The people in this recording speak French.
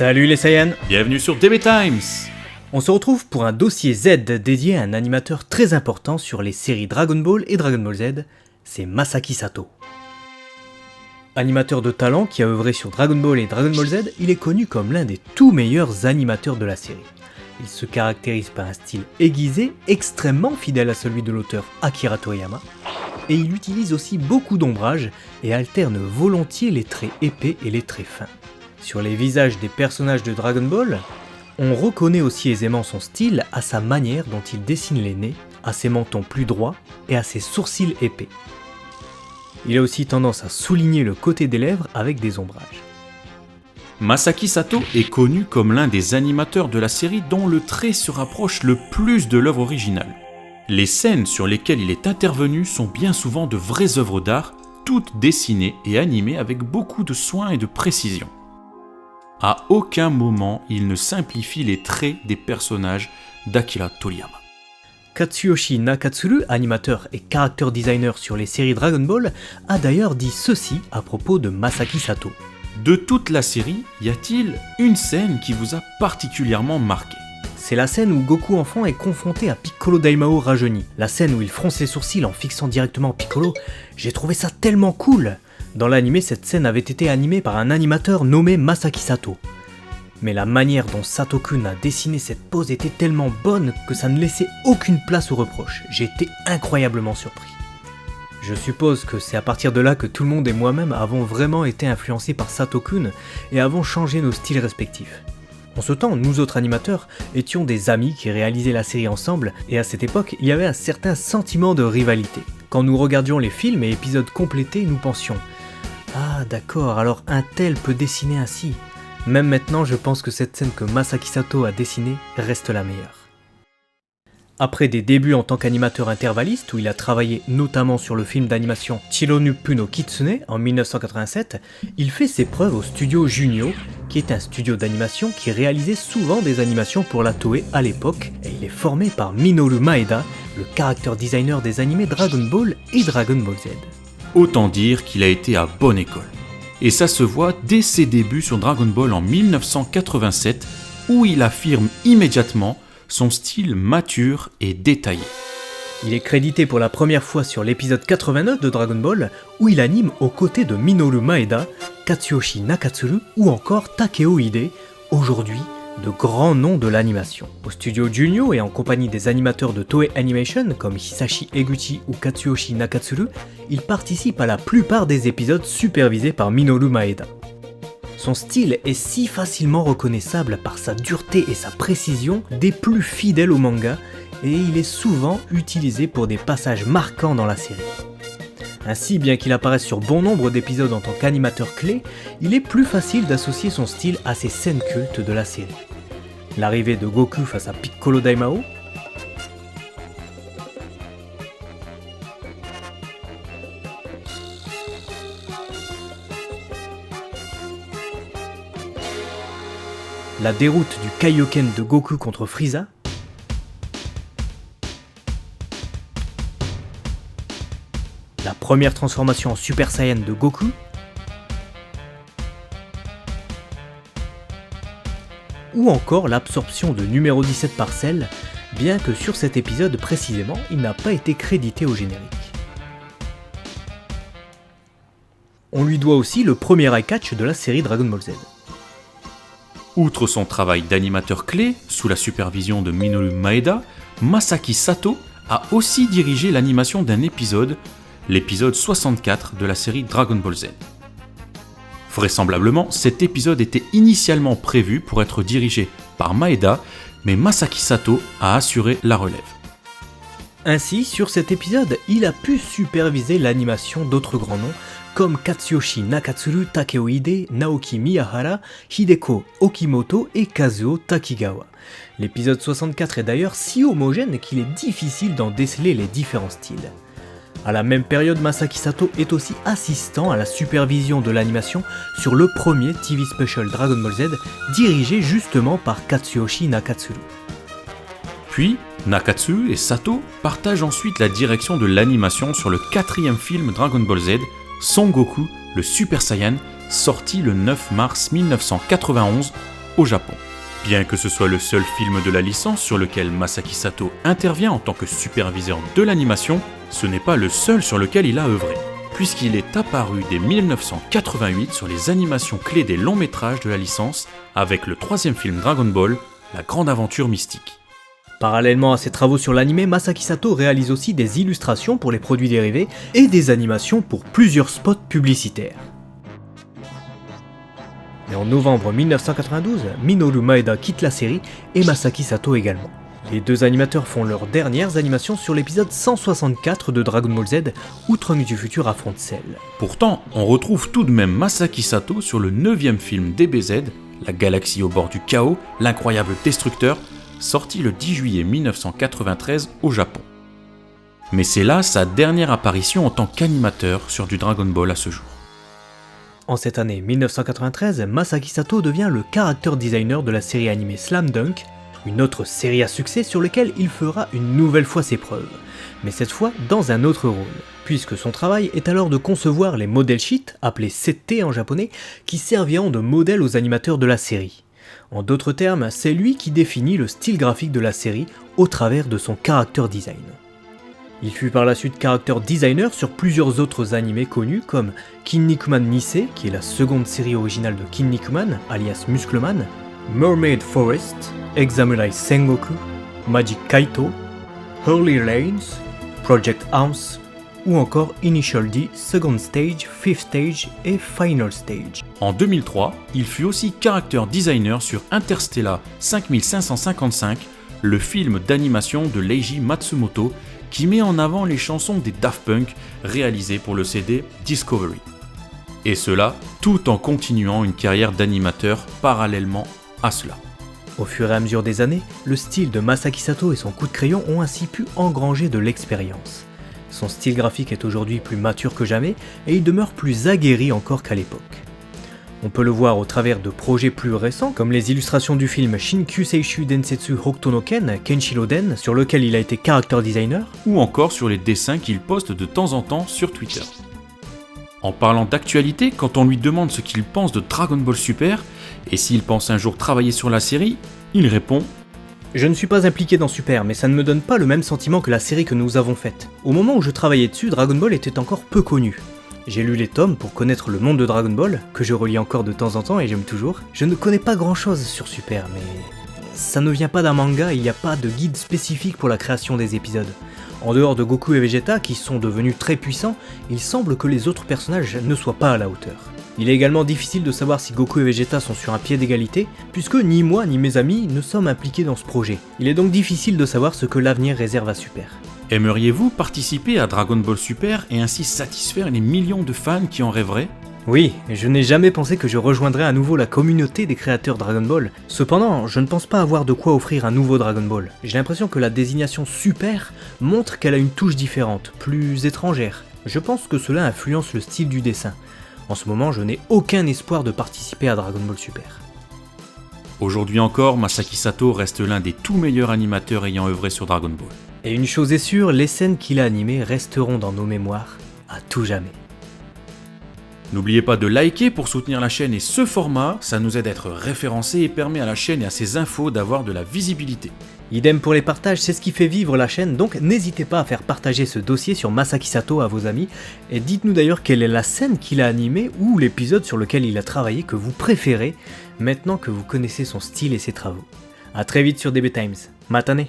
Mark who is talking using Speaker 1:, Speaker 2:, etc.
Speaker 1: Salut les Saiyans.
Speaker 2: Bienvenue sur DB Times.
Speaker 1: On se retrouve pour un dossier Z dédié à un animateur très important sur les séries Dragon Ball et Dragon Ball Z, c'est Masaki Sato. Animateur de talent qui a œuvré sur Dragon Ball et Dragon Ball Z, il est connu comme l'un des tout meilleurs animateurs de la série. Il se caractérise par un style aiguisé, extrêmement fidèle à celui de l'auteur Akira Toriyama, et il utilise aussi beaucoup d'ombrage et alterne volontiers les traits épais et les traits fins. Sur les visages des personnages de Dragon Ball, on reconnaît aussi aisément son style à sa manière dont il dessine les nez, à ses mentons plus droits et à ses sourcils épais. Il a aussi tendance à souligner le côté des lèvres avec des ombrages.
Speaker 2: Masaki Sato est connu comme l'un des animateurs de la série dont le trait se rapproche le plus de l'œuvre originale. Les scènes sur lesquelles il est intervenu sont bien souvent de vraies œuvres d'art, toutes dessinées et animées avec beaucoup de soin et de précision. À aucun moment, il ne simplifie les traits des personnages d'Akira Toriyama.
Speaker 1: Katsuyoshi Nakatsuru, animateur et character designer sur les séries Dragon Ball, a d'ailleurs dit ceci à propos de Masaki Sato.
Speaker 2: De toute la série, y a-t-il une scène qui vous a particulièrement marqué ?
Speaker 1: C'est la scène où Goku enfant est confronté à Piccolo Daimao rajeuni. La scène où il fronce les sourcils en fixant directement Piccolo, j'ai trouvé ça tellement cool. Dans l'anime, cette scène avait été animée par un animateur nommé Masaki Sato. Mais la manière dont Sato-kun a dessiné cette pose était tellement bonne que ça ne laissait aucune place aux reproches. J'ai été incroyablement surpris. Je suppose que c'est à partir de là que tout le monde et moi-même avons vraiment été influencés par Sato-kun et avons changé nos styles respectifs. En ce temps, nous autres animateurs étions des amis qui réalisaient la série ensemble et à cette époque, il y avait un certain sentiment de rivalité. Quand nous regardions les films et épisodes complétés, nous pensions « Ah d'accord, alors un tel peut dessiner ainsi ». Même maintenant, je pense que cette scène que Masaki Sato a dessinée reste la meilleure. Après des débuts en tant qu'animateur intervalliste, où il a travaillé notamment sur le film d'animation Chironupu no Kitsune en 1987, il fait ses preuves au studio Junyo, qui est un studio d'animation qui réalisait souvent des animations pour la Toei à l'époque, et il est formé par Minoru Maeda, le character designer des animés Dragon Ball et Dragon Ball Z.
Speaker 2: Autant dire qu'il a été à bonne école. Et ça se voit dès ses débuts sur Dragon Ball en 1987, où il affirme immédiatement son style mature et détaillé.
Speaker 1: Il est crédité pour la première fois sur l'épisode 89 de Dragon Ball, où il anime aux côtés de Minoru Maeda, Katsuyoshi Nakatsuru ou encore Takeo Ide, aujourd'hui de grands noms de l'animation. Au studio Junyo et en compagnie des animateurs de Toei Animation comme Hisashi Eguchi ou Katsuyoshi Nakatsuru, il participe à la plupart des épisodes supervisés par Minoru Maeda. Son style est si facilement reconnaissable par sa dureté et sa précision des plus fidèles au manga, et il est souvent utilisé pour des passages marquants dans la série. Ainsi, bien qu'il apparaisse sur bon nombre d'épisodes en tant qu'animateur clé, il est plus facile d'associer son style à ces scènes cultes de la série. L'arrivée de Goku face à Piccolo Daimao, la déroute du Kaioken de Goku contre Frieza, la première transformation en Super Saiyan de Goku, ou encore l'absorption de numéro 17 par Cell, bien que sur cet épisode précisément, il n'a pas été crédité au générique. On lui doit aussi le premier eye catch de la série Dragon Ball Z.
Speaker 2: Outre son travail d'animateur clé, sous la supervision de Minoru Maeda, Masaki Sato a aussi dirigé l'animation d'un épisode, l'épisode 64 de la série Dragon Ball Z. Vraisemblablement, cet épisode était initialement prévu pour être dirigé par Maeda, mais Masaki Sato a assuré la relève.
Speaker 1: Ainsi, sur cet épisode, il a pu superviser l'animation d'autres grands noms, comme Katsuyoshi Nakatsuru, Takeo Ide, Naoki Miyahara, Hideko Okimoto et Kazuo Takigawa. L'épisode 64 est d'ailleurs si homogène qu'il est difficile d'en déceler les différents styles. À la même période, Masaki Sato est aussi assistant à la supervision de l'animation sur le premier TV Special Dragon Ball Z, dirigé justement par Katsuyoshi Nakatsuru.
Speaker 2: Puis, Nakatsu et Sato partagent ensuite la direction de l'animation sur le 4e film Dragon Ball Z, Son Goku, le Super Saiyan, sorti le 9 mars 1991, au Japon. Bien que ce soit le seul film de la licence sur lequel Masaki Sato intervient en tant que superviseur de l'animation, ce n'est pas le seul sur lequel il a œuvré, puisqu'il est apparu dès 1988 sur les animations clés des longs métrages de la licence avec le 3e film Dragon Ball, La Grande Aventure Mystique.
Speaker 1: Parallèlement à ses travaux sur l'anime, Masaki Sato réalise aussi des illustrations pour les produits dérivés et des animations pour plusieurs spots publicitaires. Et en novembre 1992, Minoru Maeda quitte la série et Masaki Sato également. Les deux animateurs font leurs dernières animations sur l'épisode 164 de Dragon Ball Z où Trunks du futur affronte Cell.
Speaker 2: Pourtant, on retrouve tout de même Masaki Sato sur le 9e film DBZ, La galaxie au bord du chaos, l'incroyable destructeur, sorti le 10 juillet 1993 au Japon. Mais c'est là sa dernière apparition en tant qu'animateur sur du Dragon Ball à ce jour.
Speaker 1: En cette année 1993, Masaki Sato devient le character designer de la série animée Slam Dunk, une autre série à succès sur laquelle il fera une nouvelle fois ses preuves, mais cette fois dans un autre rôle, puisque son travail est alors de concevoir les model sheets, appelés CT en japonais, qui serviront de modèle aux animateurs de la série. En d'autres termes, c'est lui qui définit le style graphique de la série au travers de son character design. Il fut par la suite character designer sur plusieurs autres animés connus comme Kinnikuman Nisei, qui est la seconde série originale de Kinnikuman, alias Muscleman, Mermaid Forest, Examurai Sengoku, Magic Kaito, Holy Lanes, Project Arms, ou encore Initial D, Second Stage, Fifth Stage et Final Stage.
Speaker 2: En 2003, il fut aussi character designer sur Interstellar 5555, le film d'animation de Leiji Matsumoto qui met en avant les chansons des Daft Punk réalisées pour le CD Discovery. Et cela tout en continuant une carrière d'animateur parallèlement à cela.
Speaker 1: Au fur et à mesure des années, le style de Masaki Sato et son coup de crayon ont ainsi pu engranger de l'expérience. Son style graphique est aujourd'hui plus mature que jamais et il demeure plus aguerri encore qu'à l'époque. On peut le voir au travers de projets plus récents comme les illustrations du film Shinkyuseishu Densetsu Hokuto no Ken Kenshiro-den sur lequel il a été character designer,
Speaker 2: ou encore sur les dessins qu'il poste de temps en temps sur Twitter. En parlant d'actualité, quand on lui demande ce qu'il pense de Dragon Ball Super et s'il pense un jour travailler sur la série, il répond
Speaker 1: « Je ne suis pas impliqué dans Super, mais ça ne me donne pas le même sentiment que la série que nous avons faite. Au moment où je travaillais dessus, Dragon Ball était encore peu connu. J'ai lu les tomes pour connaître le monde de Dragon Ball, que je relis encore de temps en temps et j'aime toujours. Je ne connais pas grand chose sur Super, mais ça ne vient pas d'un manga, il n'y a pas de guide spécifique pour la création des épisodes. En dehors de Goku et Vegeta, qui sont devenus très puissants, il semble que les autres personnages ne soient pas à la hauteur. Il est également difficile de savoir si Goku et Vegeta sont sur un pied d'égalité, puisque ni moi ni mes amis ne sommes impliqués dans ce projet. Il est donc difficile de savoir ce que l'avenir réserve à Super.
Speaker 2: Aimeriez-vous participer à Dragon Ball Super et ainsi satisfaire les millions de fans qui en rêveraient ?
Speaker 1: Oui, je n'ai jamais pensé que je rejoindrais à nouveau la communauté des créateurs Dragon Ball. Cependant, je ne pense pas avoir de quoi offrir un nouveau Dragon Ball. J'ai l'impression que la désignation Super montre qu'elle a une touche différente, plus étrangère. Je pense que cela influence le style du dessin. En ce moment, je n'ai aucun espoir de participer à Dragon Ball Super.
Speaker 2: Aujourd'hui encore, Masaki Sato reste l'un des tout meilleurs animateurs ayant œuvré sur Dragon Ball.
Speaker 1: Et une chose est sûre, les scènes qu'il a animées resteront dans nos mémoires à tout jamais.
Speaker 2: N'oubliez pas de liker pour soutenir la chaîne et ce format, ça nous aide à être référencé et permet à la chaîne et à ses infos d'avoir de la visibilité.
Speaker 1: Idem pour les partages, c'est ce qui fait vivre la chaîne, donc n'hésitez pas à faire partager ce dossier sur Masaki Sato à vos amis, et dites-nous d'ailleurs quelle est la scène qu'il a animée ou l'épisode sur lequel il a travaillé que vous préférez, maintenant que vous connaissez son style et ses travaux. A très vite sur DB Times. Matane.